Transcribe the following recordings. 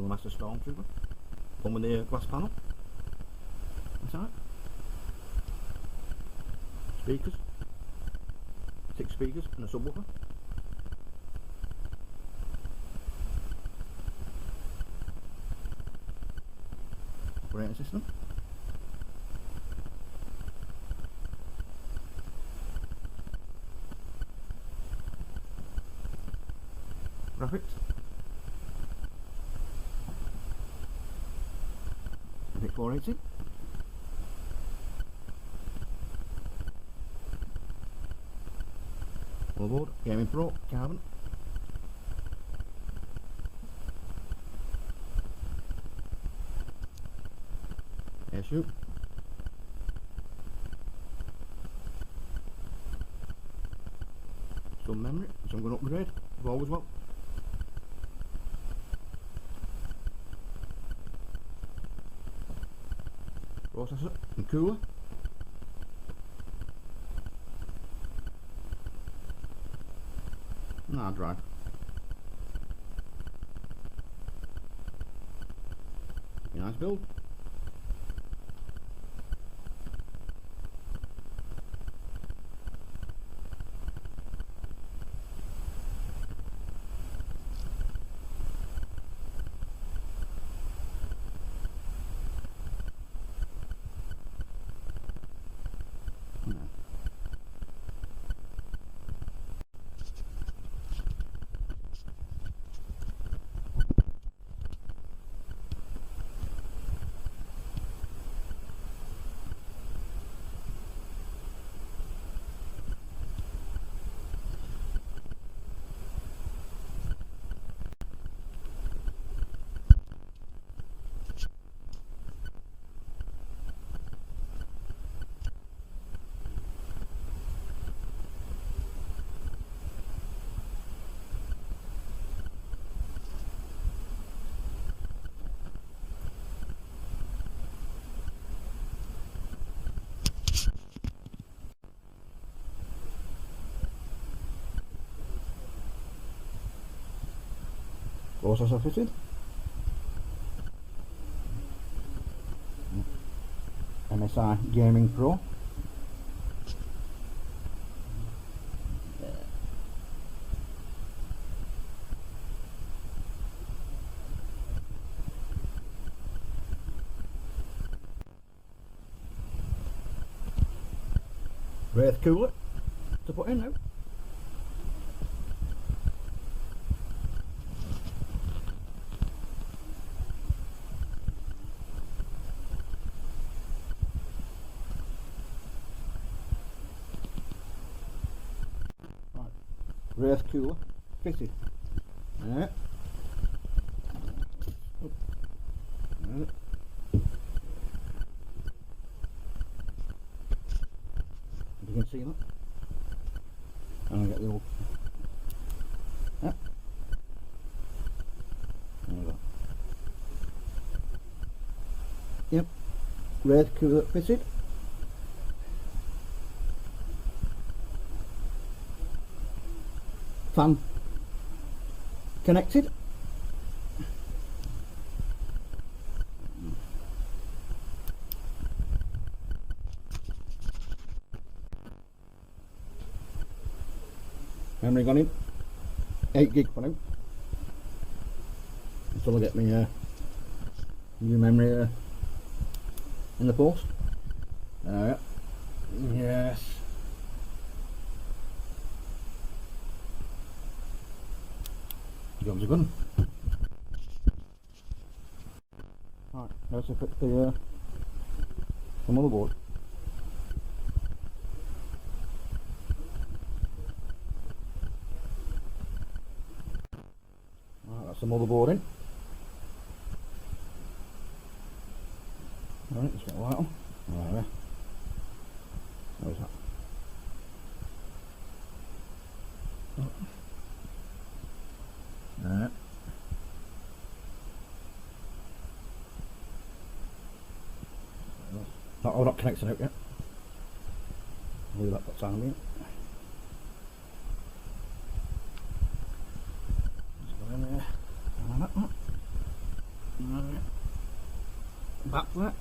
Master Stormtrooper. One with the glass panel. That's right. Speakers. 6 speakers and a subwoofer. Operating system. Graphics. Epic 480. Motherboard, Gaming Pro, carbon. Air chute. Some memory, which I'm going to upgrade, as always well. Processor and cooler. Hard drive. Nice build. Processor fitted. MSI Gaming Pro. Wraith cooler to put in now. Wraith cooler fitted. There. There. You can see that. And I get the old. Yeah. There we go. Yep. Wraith cooler fitted. Fan connected. Memory gone in. 8 gig for now. Until I get my new memory in the post. Yes. Jobs are good. Right, let's fit the motherboard. Right, that's the motherboard in. Right, let's get the light on. Right there. How's that? Not connected out yet. Leave that for the time being. Just go in there. And that. back for it.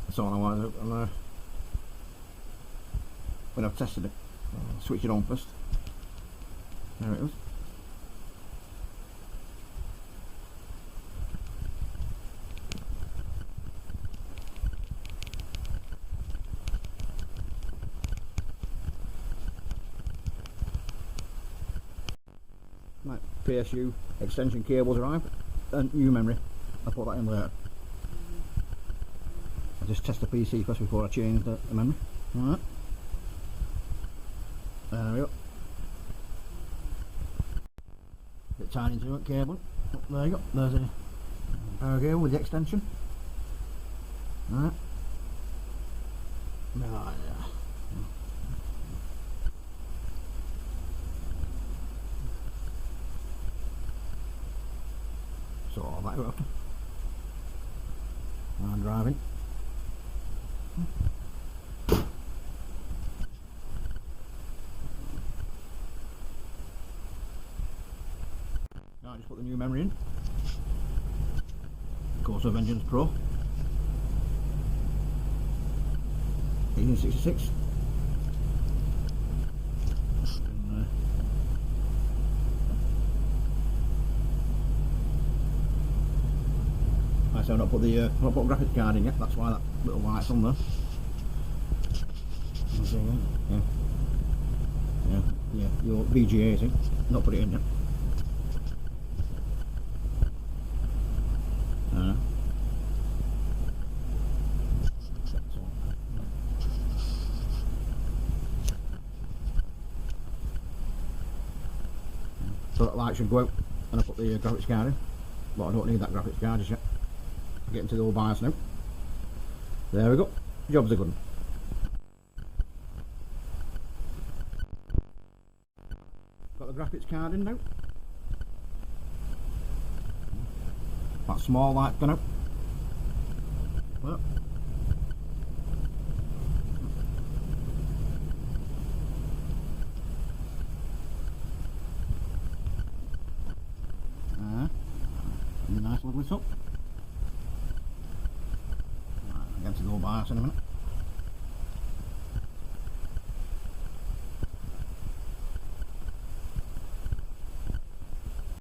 That's all I wanted. When I've tested it, I'll switch it on first. There it is. Right, PSU extension cables arrived, and new memory. I'll put that in later. I'll just test the PC first before I change the memory. Alright. There we go. Bit tiny into it, cable. Oh, there you go. There's a power cable with the extension. Alright. Right, yeah. So all that up. I'm driving. Now I just put the new memory in. Corsair Vengeance Pro 1866. So I've not put the not put graphics card in yet. That's why that little light's on there. Yeah. Your VGA thing. Not put it in yet. So that light should go out, and I put the graphics card in. But I don't need that graphics card just yet. Getting to the old BIOS now. There we go. Job's a good one. Got the graphics card in now. That small light gone out. Well. Nice lovely top. Right, I'll get to the old BIOS in a minute.